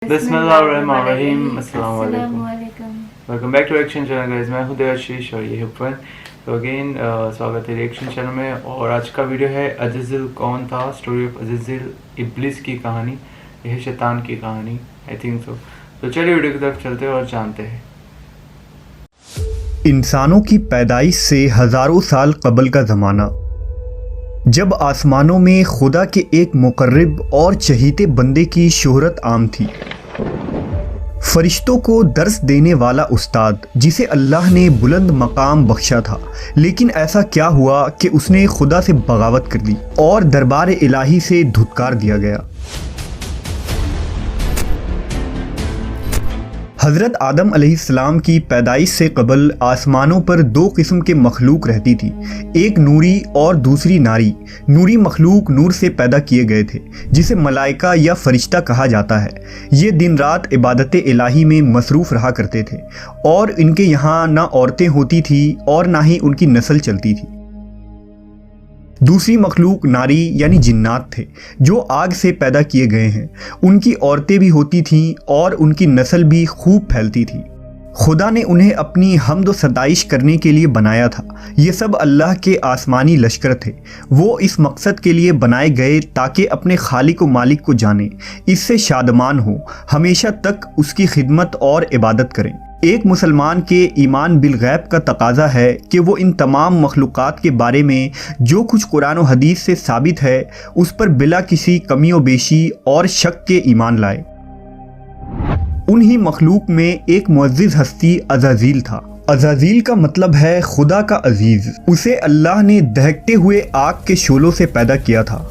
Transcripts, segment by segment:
बिस्मिल्लाहिर्रहमानिर्रहीम। अस्सलाम वालेकुम। Welcome back to reaction channel guys. मैं हूं देवाशीष और ये हुपन। तो अगेन स्वागत है रिएक्शन चैनल में। और आज का वीडियो है अज़ीज़िल कौन था, स्टोरी ऑफ अज़ीज़िल, इब्लिस की कहानी, यह शैतान की कहानी, आई थिंक सो। तो चलिए वीडियो की तरफ चलते हैं और जानते हैं। इंसानों की पैदाइश से हज़ारों साल कबल का ज़माना, जब आसमानों में खुदा के एक मुकर्रब और चहीते बंदे की शोहरत आम थी। फरिश्तों को दर्स देने वाला उस्ताद जिसे अल्लाह ने बुलंद मकाम बख्शा था, लेकिन ऐसा क्या हुआ कि उसने खुदा से बगावत कर दी और दरबार इलाही से धुतकार दिया गया। हज़रत आदम अलैहिस्सलाम की पैदाइश से कबल आसमानों पर दो किस्म के मखलूक रहती थी, एक नूरी और दूसरी नारी। नूरी मखलूक नूर से पैदा किए गए थे, जिसे मलाइका या फरिश्ता कहा जाता है। ये दिन रात इबादत इलाही में मसरूफ़ रहा करते थे और इनके यहाँ ना औरतें होती थी और ना ही उनकी नस्ल चलती थी। दूसरी मखलूक नारी यानी जिन्नात थे, जो आग से पैदा किए गए हैं। उनकी औरतें भी होती थीं और उनकी नस्ल भी खूब फैलती थी। खुदा ने उन्हें अपनी हम्द व सताइश करने के लिए बनाया था। ये सब अल्लाह के आसमानी लश्कर थे। वो इस मकसद के लिए बनाए गए ताकि अपने खालिक व मालिक को जाने, इससे शादमान हो, हमेशा तक उसकी खिदमत और इबादत करें। एक मुसलमान के ईमान बिल गैब का तकाजा है कि वो इन तमाम मखलूक़ात के बारे में जो कुछ कुरान और हदीस से साबित है, उस पर बिला किसी कमी व बेशी और शक के ईमान लाए। उन्हीं मखलूक में एक मुअज़्ज़िज़ हस्ती अज़ाज़ील था। अज़ाज़ील का मतलब है खुदा का अजीज़। उसे अल्लाह ने दहकते हुए आग के शोलों से पैदा किया था।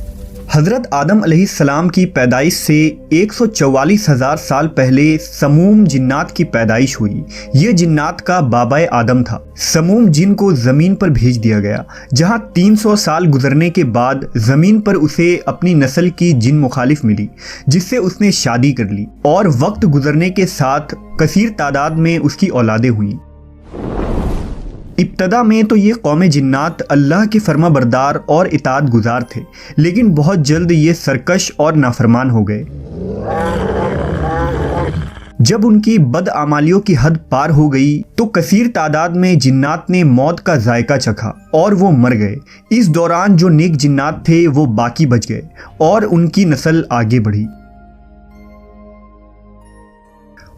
हज़रत आदम अलैहिस्सलाम की पैदाइश से 144,000 साल पहले समूम जिन्नात की पैदाइश हुई। ये जिन्नात का बाबाए आदम था। समूम जिन को ज़मीन पर भेज दिया गया, जहाँ 300 साल गुजरने के बाद ज़मीन पर उसे अपनी नस्ल की जिन मुखालिफ मिली, जिससे उसने शादी कर ली और वक्त गुजरने के साथ कसीर तादाद में उसकी औलादें हुईं। इब्तदा में तो ये कौम जिन्नात अल्लाह के फर्मा बरदार और इताअत गुजार थे, लेकिन बहुत जल्द ये सरकश और नाफरमान हो गए। जब उनकी बदआमालियों की हद पार हो गई तो कसीर तादाद में जिन्नात ने मौत का जायका चखा और वो मर गए। इस दौरान जो नेक जिन्नात थे वो बाकी बच गए और उनकी नस्ल आगे बढ़ी।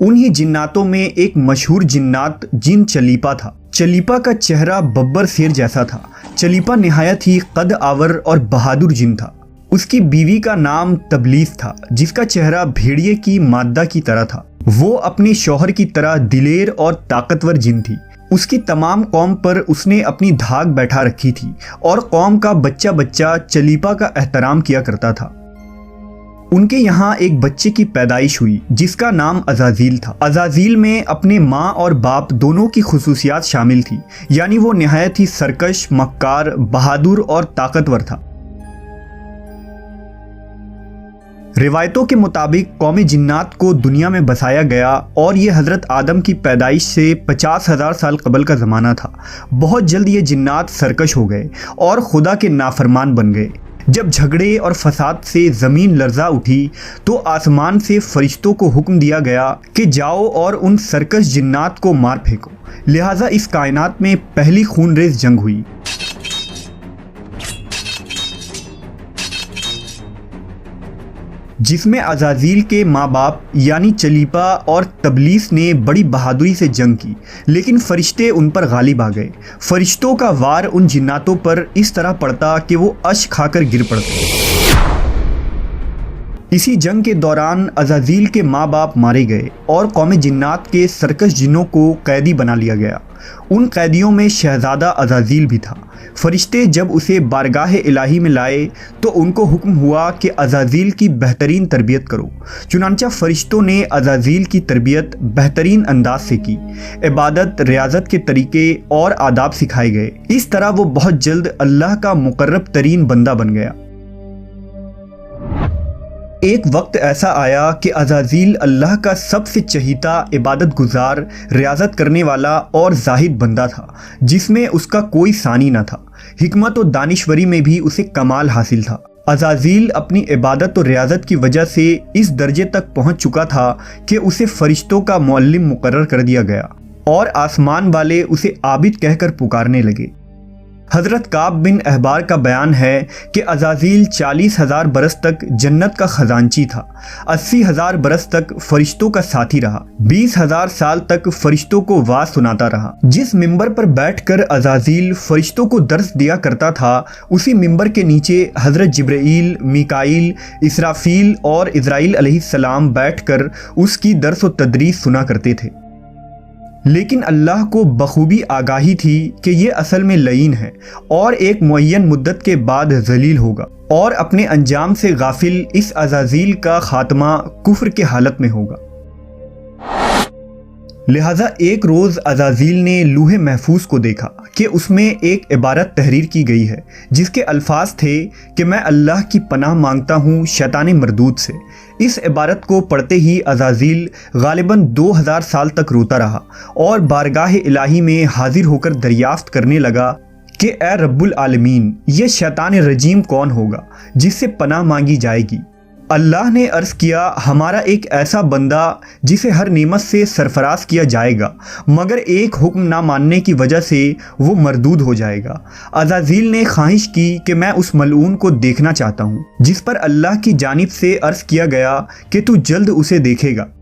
उन्हीं जिन्नातों में एक मशहूर जिन्नात जिन चलीपा था। चलीपा का चेहरा बब्बर शेर जैसा था। चलीपा निहायत ही कद आवर और बहादुर जिन था। उसकी बीवी का नाम तबलीस था, जिसका चेहरा भेड़िए की मादा की तरह था। वो अपने शौहर की तरह दिलेर और ताकतवर जिन थी। उसकी तमाम कौम पर उसने अपनी धाक बैठा रखी थी और कौम का बच्चा बच्चा चलीपा का एहतराम किया करता था। उनके यहाँ एक बच्चे की पैदाइश हुई जिसका नाम अज़ाज़ील था। अज़ाज़ील में अपने माँ और बाप दोनों की खुसूसियात शामिल थी, यानी वो निहायत ही सरकश, मक्कार, बहादुर और ताकतवर था। रिवायतों के मुताबिक कौम जिन्नात को दुनिया में बसाया गया और ये हज़रत आदम की पैदाइश से 50,000 साल कबल का ज़माना था। बहुत जल्द ये जिन्नात सरकश हो गए और खुदा के नाफरमान बन गए। जब झगड़े और फसाद से ज़मीन लर्जा उठी तो आसमान से फरिश्तों को हुक्म दिया गया कि जाओ और उन सरकश जिन्नात को मार फेंको। लिहाजा इस कायनात में पहली खूनरेज़ जंग हुई। जिसमें अज़ाज़ील के माँ बाप यानी चलीपा और तबलीस ने बड़ी बहादुरी से जंग की, लेकिन फरिश्ते उन पर गालिब आ गए। फरिश्तों का वार उन जिन्नातों पर इस तरह पड़ता कि वो अश खाकर गिर पड़ते। इसी जंग के दौरान अज़ाज़ील के माँ बाप मारे गए और कौम जिन्नात के सरकश जिन्नों को कैदी बना लिया गया। उन कैदियों में शहज़ादा अज़ाज़ील भी था। फरिश्ते जब उसे बारगाह इलाही में लाए तो उनको हुक्म हुआ कि अज़ाज़ील की बेहतरीन तरबियत करो। चुनांचा फरिश्तों ने अज़ाज़ील की तरबियत बेहतरीन अंदाज से की। इबादत, रियाजत के तरीके और आदाब सिखाए गए। इस तरह वो बहुत जल्द अल्लाह का मुकर्रब तरीन बंदा बन गया। एक वक्त ऐसा आया कि अज़ाज़ील अल्लाह का सबसे चहीता, इबादत गुजार, रियाजत करने वाला और जाहिद बंदा था, जिसमें उसका कोई सानी न था। हिकमत और दानिश्वरी में भी उसे कमाल हासिल था। अज़ाज़ील अपनी इबादत और रियाज़त की वजह से इस दर्जे तक पहुंच चुका था कि उसे फरिश्तों का मुअल्लिम मुकर्रर कर दिया गया और आसमान वाले उसे आबिद कहकर पुकारने लगे। हज़रत काब बिन अहबार का बयान है कि अज़ाज़ील 40,000 बरस तक जन्नत का ख़जानची था, 80,000 बरस तक फरिश्तों का साथी रहा, 20,000 साल तक फरिश्तों को वाज सुनाता रहा। जिस मिंबर पर बैठकर अज़ाज़ील फरिश्तों को दर्स दिया करता था, उसी मिंबर के नीचे हज़रत जिब्राईल, मीकाईल, इसराफील और इज़राइल अलैहिस्सलाम बैठकर उसकी दर्स व तदरीस सुना करते थे। लेकिन अल्लाह को बखूबी आगाही थी कि ये असल में लईन है और एक मुअय्यन मुद्दत के बाद ज़लील होगा और अपने अंजाम से गाफिल इस अज़ाज़ील का खात्मा कुफ्र के हालत में होगा। लिहाजा एक रोज़ अज़ाज़ील ने लूहे महफूज को देखा कि उसमें एक इबारत तहरीर की गई है जिसके अल्फाज थे कि मैं अल्लाह की पनाह मांगता हूँ शैतान मरदूद से। इस इबारत को पढ़ते ही अज़ाज़ील गालिबन 2000 साल तक रोता रहा और बारगाह इलाही में हाजिर होकर दरियाफ्त करने लगा कि ए रब्बुल आलमीन, ये शैतान रजीम कौन होगा जिससे पनाह मांगी जाएगी। अल्लाह ने अर्ज़ किया, हमारा एक ऐसा बंदा जिसे हर नेमत से सरफराज किया जाएगा मगर एक हुक्म ना मानने की वजह से वो मरदूद हो जाएगा। अज़ाज़ील ने ख्वाहिश की कि मैं उस मलऊन को देखना चाहता हूँ, जिस पर अल्लाह की जानिब से अर्ज़ किया गया कि तू जल्द उसे देखेगा।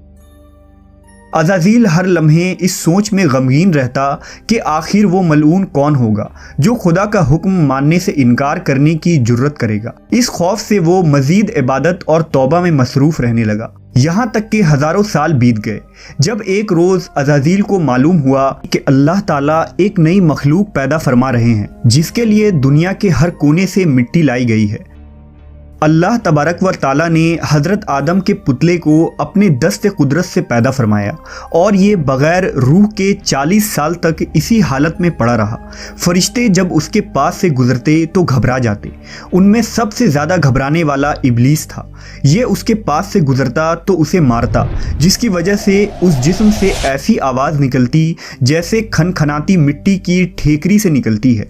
अज़ाज़ील हर लम्हे इस सोच में गमगीन रहता कि आखिर वो मलऊन कौन होगा जो खुदा का हुक्म मानने से इनकार करने की जुर्रत करेगा। इस खौफ से वो मज़ीद इबादत और तौबा में मसरूफ़ रहने लगा, यहाँ तक कि हज़ारों साल बीत गए। जब एक रोज़ अज़ाज़ील को मालूम हुआ कि अल्लाह ताला एक नई मखलूक पैदा फरमा रहे हैं जिसके लिए दुनिया के हर कोने से मिट्टी लाई गई है। अल्लाह तबारक व तआला ने हज़रत आदम के पुतले को अपने दस्त कुदरत से पैदा फरमाया और ये बग़ैर रूह के 40 साल तक इसी हालत में पड़ा रहा। फरिश्ते जब उसके पास से गुजरते तो घबरा जाते। उनमें सबसे ज़्यादा घबराने वाला इब्लीस था। ये उसके पास से गुजरता तो उसे मारता, जिसकी वजह से उस जिस्म से ऐसी आवाज़ निकलती जैसे खनखनाती मिट्टी की ठेकरी से निकलती है।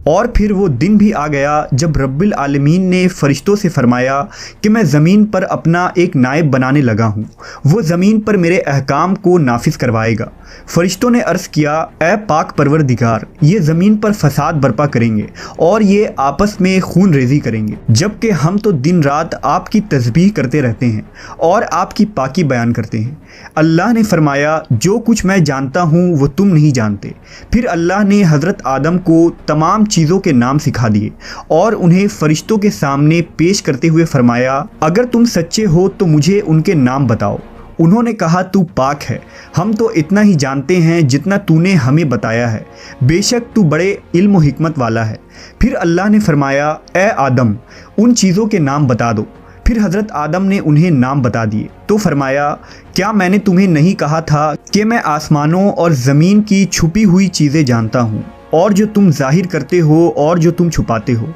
और फिर वो दिन भी आ गया जब रब्बिल आलमीन ने फरिश्तों से फरमाया कि मैं ज़मीन पर अपना एक नायब बनाने लगा हूँ, वो ज़मीन पर मेरे अहकाम को नाफिज करवाएगा। फरिश्तों ने अर्ज़ किया, ए पाक परवरदिगार, ये ज़मीन पर फसाद बर्पा करेंगे और ये आपस में खून रेज़ी करेंगे, जबकि हम तो दिन रात आपकी तस्बीह करते रहते हैं और आपकी पाकी बयान करते हैं। अल्लाह ने फरमाया, जो कुछ मैं जानता हूँ वो तुम नहीं जानते। फिर अल्लाह ने हज़रत आदम को तमाम चीज़ों के नाम सिखा दिए और उन्हें फरिश्तों के सामने पेश करते हुए फरमाया, अगर तुम सच्चे हो तो मुझे उनके नाम बताओ। उन्होंने कहा, तू पाक है, हम तो इतना ही जानते हैं जितना तूने हमें बताया है, बेशक तू बड़े इल्म व हिकमत वाला है। फिर अल्लाह ने फरमाया, ए आदम, उन चीज़ों के नाम बता दो। फिर हज़रत आदम ने उन्हें नाम बता दिए तो फरमाया, क्या मैंने तुम्हें नहीं कहा था कि मैं आसमानों और ज़मीन की छुपी हुई चीज़ें जानता हूँ, और जो तुम जाहिर करते हो और जो तुम छुपाते हो।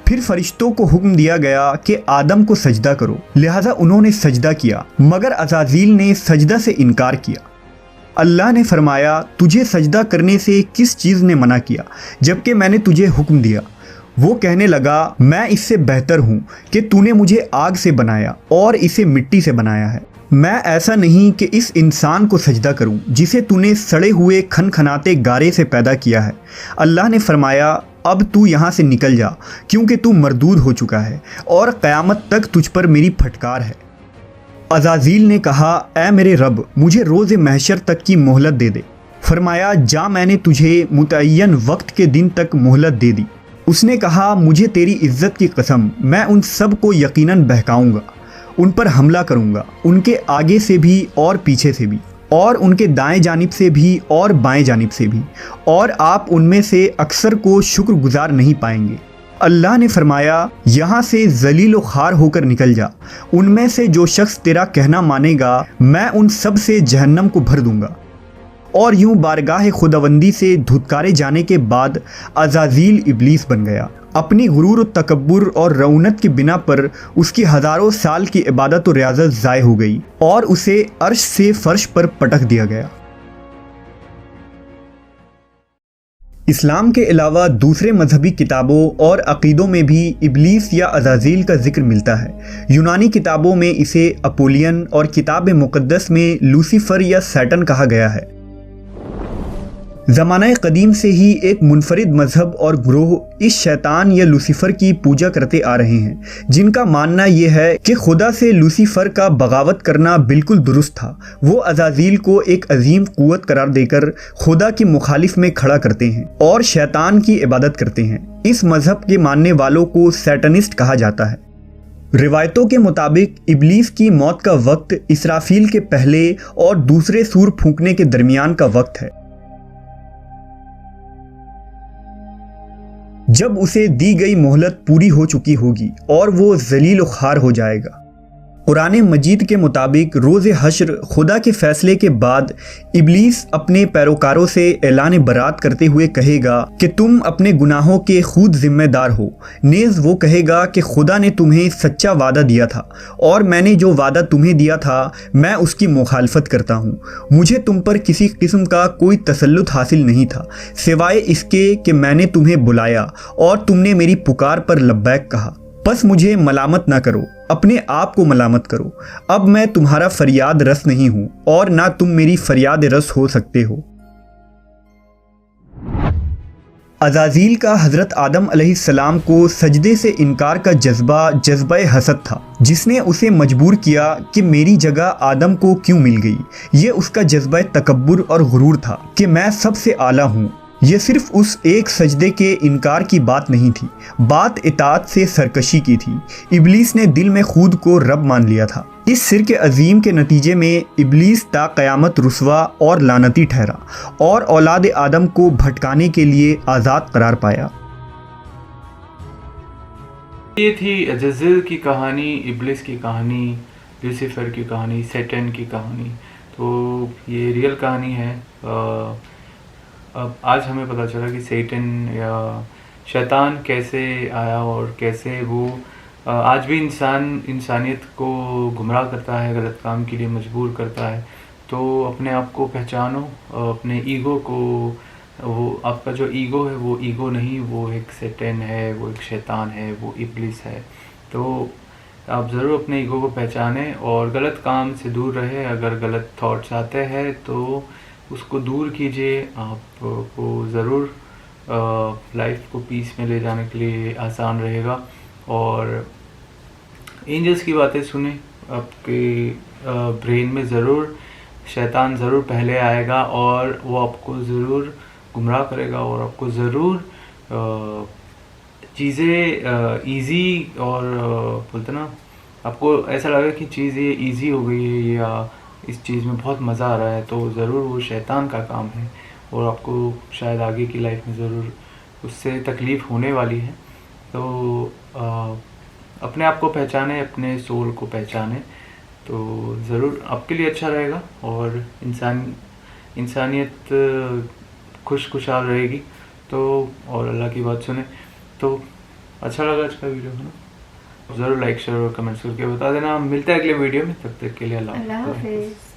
फिर फरिश्तों को हुक्म दिया गया कि आदम को सजदा करो, लिहाजा उन्होंने सजदा किया, मगर अज़ाज़ील ने सजदा से इनकार किया। अल्लाह ने फरमाया, तुझे सजदा करने से किस चीज़ ने मना किया जबकि मैंने तुझे हुक्म दिया। वो कहने लगा, मैं इससे बेहतर हूँ कि तूने मुझे आग से बनाया और इसे मिट्टी से बनाया है। मैं ऐसा नहीं कि इस इंसान को सजदा करूं जिसे तूने सड़े हुए खनखनाते गारे से पैदा किया है। अल्लाह ने फरमाया, अब तू यहाँ से निकल जा, क्योंकि तू मरदूद हो चुका है और क़यामत तक तुझ पर मेरी फटकार है। अज़ाज़ील ने कहा, ऐ मेरे रब, मुझे रोज़े महशर तक की मोहलत दे दे। फरमाया, जा, मैंने तुझे मुतय्यन वक्त के दिन तक मोहलत दे दी। उसने कहा, मुझे तेरी इज़्ज़त की कसम, मैं उन सब को यकीनन बहकाऊँगा, उन पर हमला करूँगा, उनके आगे से भी और पीछे से भी, और उनके दाएं जानिब से भी और बाएं जानिब से भी, और आप उनमें से अक्सर को शुक्रगुजार नहीं पाएंगे। अल्लाह ने फरमाया, यहाँ से ज़लील व ख़ार होकर निकल जा। उनमें से जो शख्स तेरा कहना मानेगा, मैं उन सब से जहन्नम को भर दूँगा। और यूं बारगाह खुदावंदी से धुतकारे जाने के बाद अज़ाज़ील इब्लीस बन गया। अपनी गुरूर तकब्बुर और रौनत की बिना पर उसकी हज़ारों साल की इबादत और रियाज़त ज़ाय हो गई और उसे अर्श से फ़र्श पर पटक दिया गया। اسلام کے علاوہ دوسرے مذہبی کتابوں اور عقیدوں میں بھی ابلیس یا عزازیل کا ذکر ملتا ہے۔ یونانی کتابوں میں اسے اپولین اور کتاب مقدس میں لوسیفر یا سیٹن کہا گیا ہے۔ زمانہ قدیم سے ہی ایک منفرد مذہب اور گروہ اس شیطان یا لوسیفر کی پوجا کرتے آ رہے ہیں، جن کا ماننا یہ ہے کہ خدا سے لوسیفر کا بغاوت کرنا بالکل درست تھا۔ وہ عزازیل کو ایک عظیم قوت قرار دے کر خدا کی مخالف میں کھڑا کرتے ہیں اور شیطان کی عبادت کرتے ہیں۔ اس مذہب کے ماننے والوں کو سیٹنسٹ کہا جاتا ہے۔ روایتوں کے مطابق ابلیس کی موت کا وقت اسرافیل کے پہلے اور دوسرے سور پھونکنے کے درمیان کا وقت ہے، جب اسے دی گئی مہلت پوری ہو چکی ہوگی اور وہ ذلیل و خوار ہو جائے گا۔ قرآن مجید کے مطابق روز حشر خدا کے فیصلے کے بعد ابلیس اپنے پیروکاروں سے اعلان برات کرتے ہوئے کہے گا کہ تم اپنے گناہوں کے خود ذمہ دار ہو۔ نیز وہ کہے گا کہ خدا نے تمہیں سچا وعدہ دیا تھا اور میں نے جو وعدہ تمہیں دیا تھا میں اس کی مخالفت کرتا ہوں۔ مجھے تم پر کسی قسم کا کوئی تسلط حاصل نہیں تھا سوائے اس کے کہ میں نے تمہیں بلایا اور تم نے میری پکار پر لبیک کہا۔ پس مجھے ملامت نہ کرو، اپنے آپ کو ملامت کرو۔ اب میں تمہارا فریاد رس نہیں ہوں اور نہ تم میری فریاد رس ہو سکتے ہو۔ عزازیل کا حضرت آدم علیہ السلام کو سجدے سے انکار کا جذبہ حسد تھا، جس نے اسے مجبور کیا کہ میری جگہ آدم کو کیوں مل گئی۔ یہ اس کا جذبہ تکبر اور غرور تھا کہ میں سب سے اعلیٰ ہوں۔ یہ صرف اس ایک سجدے کے انکار کی بات نہیں تھی، بات اطاعت سے سرکشی کی تھی۔ ابلیس نے دل میں خود کو رب مان لیا تھا۔ اس شرک عظیم کے نتیجے میں ابلیس تا قیامت رسوا اور لعنتی ٹھہرا اور اولاد آدم کو بھٹکانے کے لیے آزاد قرار پایا۔ یہ تھی عزازیل کی کہانی، ابلیس کی کہانی، لوسیفر کی کہانی، سیٹن کی کہانی۔ تو یہ ریئل کہانی ہے۔ اب آج ہمیں پتہ چلا کہ سیٹن یا شیطان کیسے آیا اور کیسے وہ آج بھی انسانیت کو گمراہ کرتا ہے، غلط کام کے لیے مجبور کرتا ہے۔ تو اپنے آپ کو پہچانو، اپنے ایگو کو، وہ آپ کا جو ایگو ہے وہ ایگو نہیں، وہ ایک سیٹن ہے، وہ ایک شیطان ہے، وہ ابلیس ہے۔ تو آپ ضرور اپنے ایگو کو پہچانیں اور غلط کام سے دور رہے۔ اگر غلط تھاٹس آتے ہیں تو اس کو دور کیجئے، آپ کو ضرور لائف کو پیس میں لے جانے کے لیے آسان رہے گا۔ اور اینجلس کی باتیں سنیں، آپ کے برین میں ضرور شیطان ضرور پہلے آئے گا اور وہ آپ کو ضرور گمراہ کرے گا اور آپ کو ضرور چیزیں ایزی اور بولتے نا، آپ کو ایسا لگا کہ چیز یہ ایزی ہو گئی ہے یا اس چیز میں بہت مزہ آ رہا ہے، تو ضرور وہ شیطان کا کام ہے اور آپ کو شاید آگے کی لائف میں ضرور اس سے تکلیف ہونے والی ہے۔ تو اپنے آپ کو پہچانیں، اپنے سول کو پہچانیں، تو ضرور آپ کے لیے اچھا رہے گا اور انسانیت خوشحال رہے گی۔ تو اور اللہ کی بات سنیں۔ تو اچھا لگا آج کا ویڈیو ہے نا، ضرور لائک شیئر اور کمنٹس کر کے بتا دینا۔ ملتے ہیں اگلے ویڈیو میں، تب تک کے لیے اللہ حافظ۔